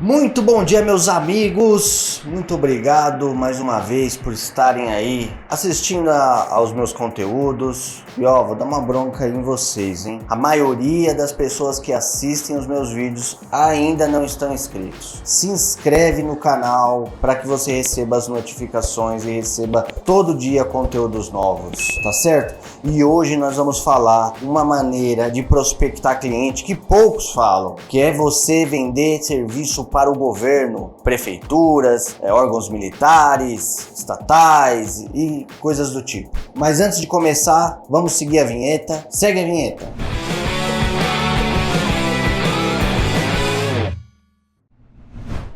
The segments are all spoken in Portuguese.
Muito bom dia, meus amigos, muito obrigado mais uma vez por estarem aí assistindo aos meus conteúdos. E ó, vou dar uma bronca aí em vocês, hein? A maioria das pessoas que assistem os meus vídeos ainda não estão inscritos. Se inscreve no canal para que você receba as notificações e receba todo dia conteúdos novos, tá certo? E hoje nós vamos falar uma maneira de prospectar cliente que poucos falam, que é você vender serviço para o governo, prefeituras, órgãos militares, estatais e coisas do tipo. Mas antes de começar, vamos seguir a vinheta. Segue a vinheta.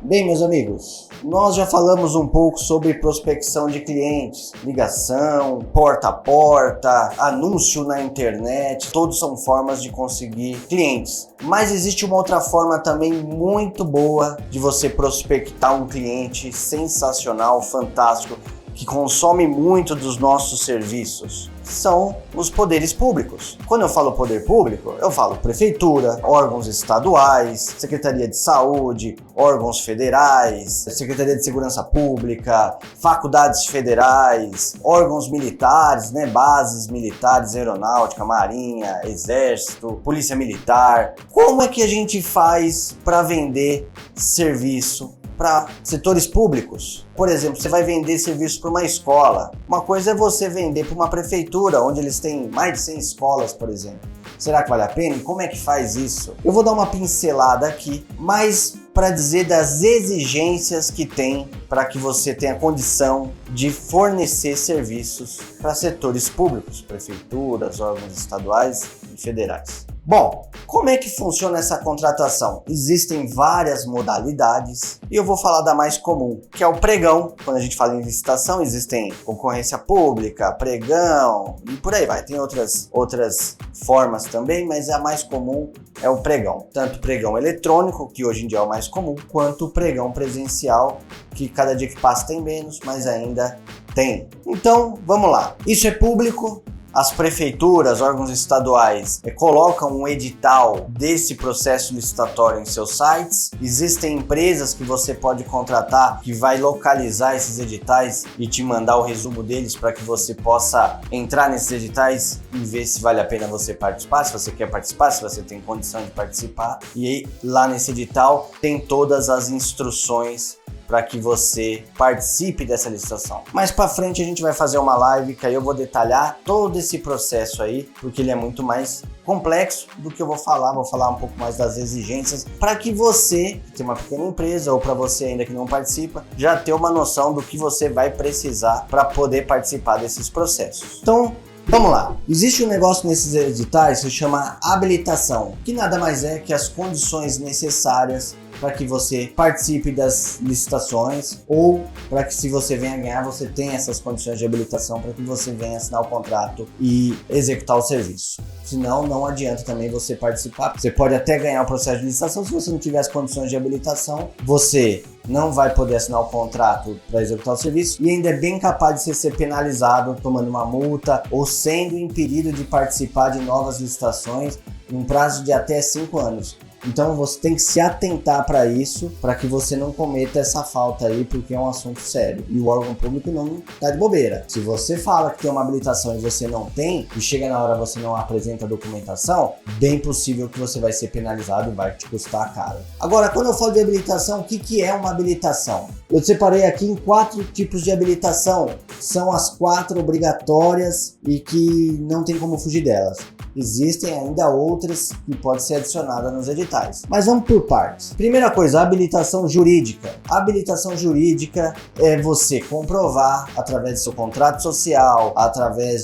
Bem, meus amigos, nós já falamos um pouco sobre prospecção de clientes, ligação, porta a porta, anúncio na internet, todos são formas de conseguir clientes. Mas existe uma outra forma também muito boa de você prospectar um cliente sensacional, fantástico, que consome muito dos nossos serviços, são os poderes públicos. Quando eu falo poder público, eu falo prefeitura, órgãos estaduais, Secretaria de Saúde, órgãos federais, Secretaria de Segurança Pública, faculdades federais, órgãos militares, bases militares, aeronáutica, marinha, exército, polícia militar. Como é que a gente faz para vender serviço para setores públicos? Por exemplo, você vai vender serviço para uma escola. Uma coisa é você vender para uma prefeitura, onde eles têm mais de 100 escolas, por exemplo. Será que vale a pena? E como é que faz isso? Eu vou dar uma pincelada aqui, mas para dizer das exigências que tem para que você tenha condição de fornecer serviços para setores públicos, prefeituras, órgãos estaduais e federais. Bom, como é que funciona essa contratação? Existem várias modalidades e eu vou falar da mais comum, que é o pregão. Quando a gente fala em licitação, existem concorrência pública, pregão e por aí vai. Tem outras formas também, mas a mais comum é o pregão. Tanto o pregão eletrônico, que hoje em dia é o mais comum, quanto o pregão presencial, que cada dia que passa tem menos, mas ainda tem. Então, vamos lá. Isso é público. As prefeituras, órgãos estaduais colocam um edital desse processo licitatório em seus sites. Existem empresas que você pode contratar que vai localizar esses editais e te mandar o resumo deles para que você possa entrar nesses editais e ver se vale a pena você participar, se você quer participar, se você tem condição de participar. E aí, lá nesse edital tem todas as instruções para que você participe dessa licitação. Mais para frente a gente vai fazer uma live que aí eu vou detalhar todo esse processo aí, porque ele é muito mais complexo do que eu vou falar um pouco mais das exigências para que você, que tem uma pequena empresa ou para você ainda que não participa, já tenha uma noção do que você vai precisar para poder participar desses processos. Então, vamos lá. Existe um negócio nesses editais que se chama habilitação, que nada mais é que as condições necessárias para que você participe das licitações ou para que, se você venha ganhar, você tenha essas condições de habilitação para que você venha assinar o contrato e executar o serviço. Senão, não adianta também você participar. Você pode até ganhar o processo de licitação, se você não tiver as condições de habilitação, você não vai poder assinar o contrato para executar o serviço e ainda é bem capaz de você ser penalizado tomando uma multa ou sendo impedido de participar de novas licitações em um prazo de até 5 anos. Então você tem que se atentar para isso, para que você não cometa essa falta aí, porque é um assunto sério. E o órgão público não tá de bobeira. Se você fala que tem uma habilitação e você não tem, e chega na hora você não apresenta a documentação, bem possível que você vai ser penalizado e vai te custar caro. Agora, quando eu falo de habilitação, o que é uma habilitação? Eu separei aqui em 4 tipos de habilitação. São as 4 obrigatórias e que não tem como fugir delas. Existem ainda outras que podem ser adicionadas nos editais. Mas vamos por partes. Primeira coisa, habilitação jurídica. A habilitação jurídica é você comprovar, através do seu contrato social, através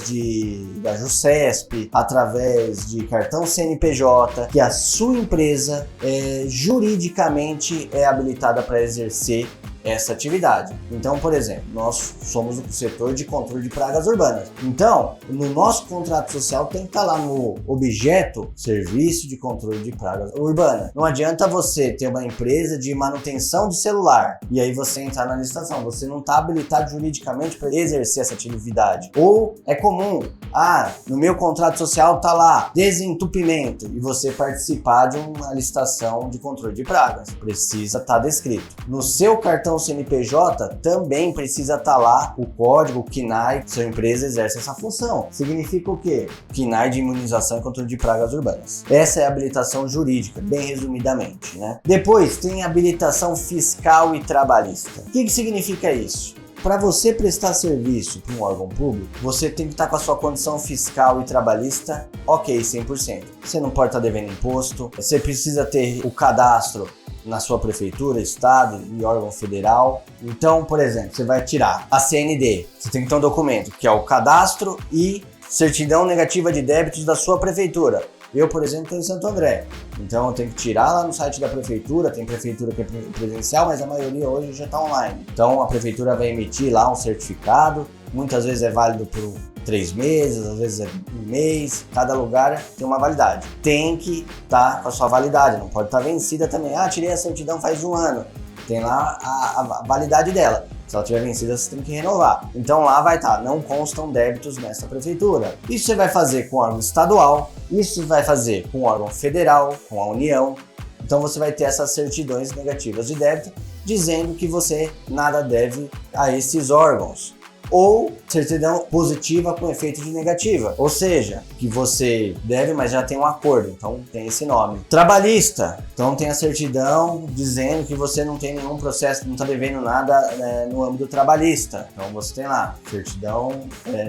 da JuSesp, através de cartão CNPJ, que a sua empresa juridicamente é habilitada para exercer essa atividade. Então, por exemplo, nós somos o setor de controle de pragas urbanas. Então, no nosso contrato social tem que estar lá no objeto serviço de controle de pragas urbanas. Não adianta você ter uma empresa de manutenção de celular e aí você entrar na licitação. Você não está habilitado juridicamente para exercer essa atividade. Ou é comum, no meu contrato social está lá desentupimento e você participar de uma licitação de controle de pragas. Precisa estar descrito. No seu cartão CNPJ também precisa estar lá o código, o KNAI, sua empresa exerce essa função. Significa o quê? KNAI de imunização e controle de pragas urbanas. Essa é a habilitação jurídica, bem resumidamente, né? Depois tem a habilitação fiscal e trabalhista. O que significa isso? Para você prestar serviço para um órgão público, você tem que estar com a sua condição fiscal e trabalhista ok, 100%. Você não pode estar devendo imposto, você precisa ter o cadastro na sua prefeitura, estado e órgão federal. Então, por exemplo, você vai tirar a CND, você tem que ter um documento que é o cadastro e certidão negativa de débitos da sua prefeitura. Eu, por exemplo, estou em Santo André, então eu tenho que tirar lá no site da prefeitura, tem prefeitura que é presencial, mas a maioria hoje já está online. Então a prefeitura vai emitir lá um certificado, muitas vezes é válido por 3 meses, às vezes é 1 mês, cada lugar tem uma validade. Tem que estar com a sua validade, não pode estar vencida também. Tirei a certidão faz 1 ano, tem lá a validade dela. Se ela tiver vencida, você tem que renovar. Então lá vai estar, não constam débitos nessa prefeitura. Isso você vai fazer com o órgão estadual, isso você vai fazer com o órgão federal, com a União. Então você vai ter essas certidões negativas de débito, dizendo que você nada deve a esses órgãos. Ou certidão positiva com efeito de negativa, ou seja, que você deve, mas já tem um acordo, então tem esse nome. Trabalhista, então tem a certidão dizendo que você não tem nenhum processo, não está devendo nada no âmbito trabalhista, então você tem lá, certidão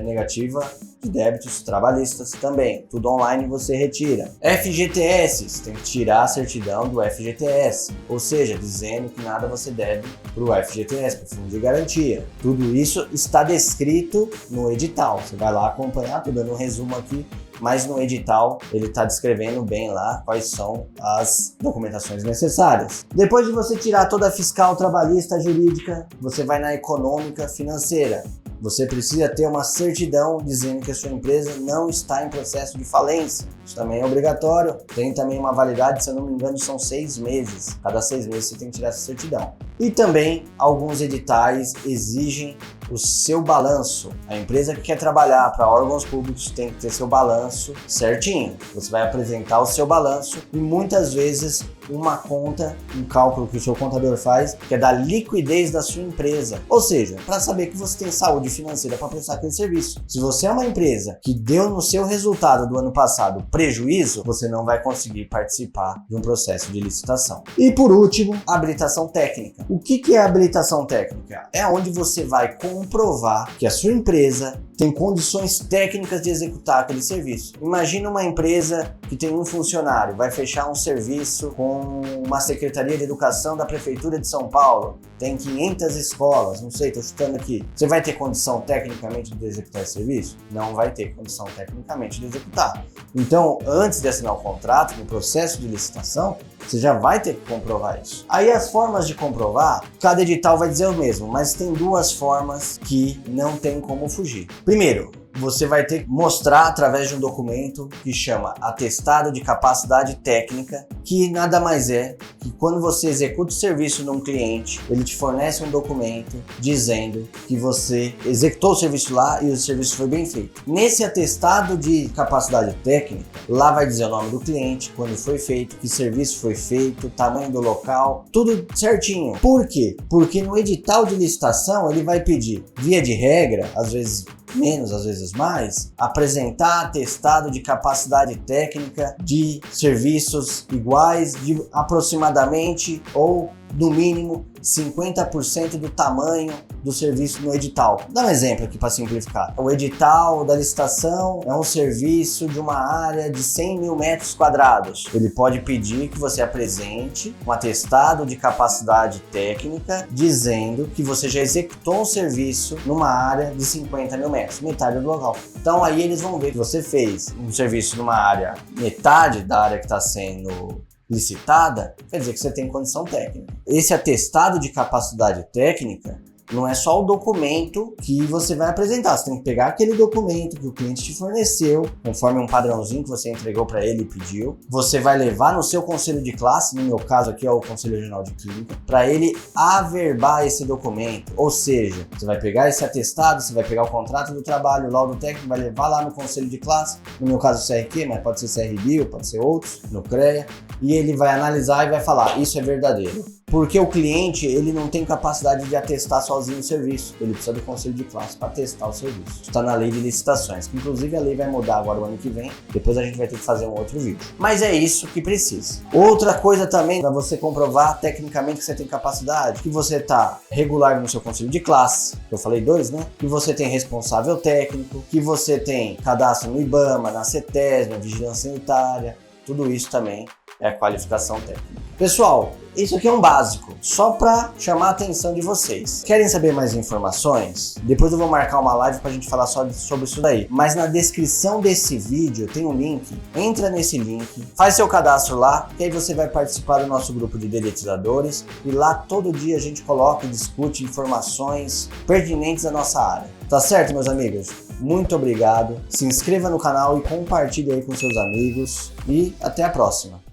negativa de débitos trabalhistas também, tudo online você retira. FGTS, você tem que tirar a certidão do FGTS, ou seja, dizendo que nada você deve para o FGTS, para o Fundo de Garantia. Tudo isso está descrito no edital, você vai lá acompanhar, estou dando um resumo aqui, mas no edital ele está descrevendo bem lá quais são as documentações necessárias. Depois de você tirar toda a fiscal, trabalhista, jurídica, você vai na econômica, financeira. Você precisa ter uma certidão dizendo que a sua empresa não está em processo de falência. Isso também é obrigatório. Tem também uma validade, se eu não me engano, são 6 meses. Cada 6 meses você tem que tirar essa certidão. E também alguns editais exigem o seu balanço. A empresa que quer trabalhar para órgãos públicos tem que ter seu balanço certinho. Você vai apresentar o seu balanço e muitas vezes uma conta, um cálculo que o seu contador faz, que é da liquidez da sua empresa. Ou seja, para saber que você tem saúde financeira para prestar aquele serviço. Se você é uma empresa que deu no seu resultado do ano passado prejuízo, você não vai conseguir participar de um processo de licitação. E por último, habilitação técnica. O que é habilitação técnica? É onde você vai comprovar que a sua empresa tem condições técnicas de executar aquele serviço. Imagina uma empresa que tem um funcionário, vai fechar um serviço com uma Secretaria de Educação da Prefeitura de São Paulo, tem 500 escolas, não sei, estou chutando aqui. Você vai ter condição tecnicamente de executar esse serviço? Não vai ter condição tecnicamente de executar. Então, antes de assinar o contrato, no processo de licitação, você já vai ter que comprovar isso. Aí as formas de comprovar, cada edital vai dizer o mesmo, mas tem 2 formas que não tem como fugir. Primeiro, você vai ter que mostrar através de um documento que chama Atestado de Capacidade Técnica, que nada mais é que quando você executa o serviço num cliente, ele te fornece um documento dizendo que você executou o serviço lá e o serviço foi bem feito. Nesse atestado de capacidade técnica, lá vai dizer o nome do cliente, quando foi feito, que serviço foi feito, tamanho do local, tudo certinho. Por quê? Porque no edital de licitação ele vai pedir, via de regra, às vezes menos, às vezes mais, apresentar atestado de capacidade técnica de serviços iguais de aproximadamente ou no mínimo 50% do tamanho do serviço no edital. Dá um exemplo aqui para simplificar. O edital da licitação é um serviço de uma área de 100 mil metros quadrados. Ele pode pedir que você apresente um atestado de capacidade técnica dizendo que você já executou um serviço numa área de 50 mil metros, metade do local. Então aí eles vão ver que você fez um serviço numa área, metade da área que está sendo licitada, quer dizer que você tem condição técnica. Esse atestado de capacidade técnica não é só o documento que você vai apresentar, você tem que pegar aquele documento que o cliente te forneceu, conforme um padrãozinho que você entregou para ele e pediu. Você vai levar no seu conselho de classe, no meu caso aqui é o Conselho Regional de Química, para ele averbar esse documento. Ou seja, você vai pegar esse atestado, você vai pegar o contrato do trabalho, o laudo técnico, vai levar lá no conselho de classe, no meu caso o CRQ, mas pode ser CRBio, pode ser outros, no CREA, e ele vai analisar e vai falar, isso é verdadeiro. Porque o cliente, ele não tem capacidade de atestar sozinho o serviço. Ele precisa do conselho de classe para testar o serviço. Está na lei de licitações, que inclusive a lei vai mudar agora o ano que vem. Depois a gente vai ter que fazer um outro vídeo. Mas é isso que precisa. Outra coisa também, para você comprovar tecnicamente que você tem capacidade, que você está regular no seu conselho de classe, eu falei 2, né? Que você tem responsável técnico, que você tem cadastro no IBAMA, na CETESB, na Vigilância Sanitária. Tudo isso também é a qualificação técnica. Pessoal, isso aqui é um básico, só para chamar a atenção de vocês. Querem saber mais informações? Depois eu vou marcar uma live para a gente falar só sobre isso daí. Mas na descrição desse vídeo tem um link, entra nesse link, faz seu cadastro lá, que aí você vai participar do nosso grupo de dedetizadores e lá todo dia a gente coloca e discute informações pertinentes à nossa área. Tá certo, meus amigos? Muito obrigado, se inscreva no canal e compartilhe aí com seus amigos e até a próxima.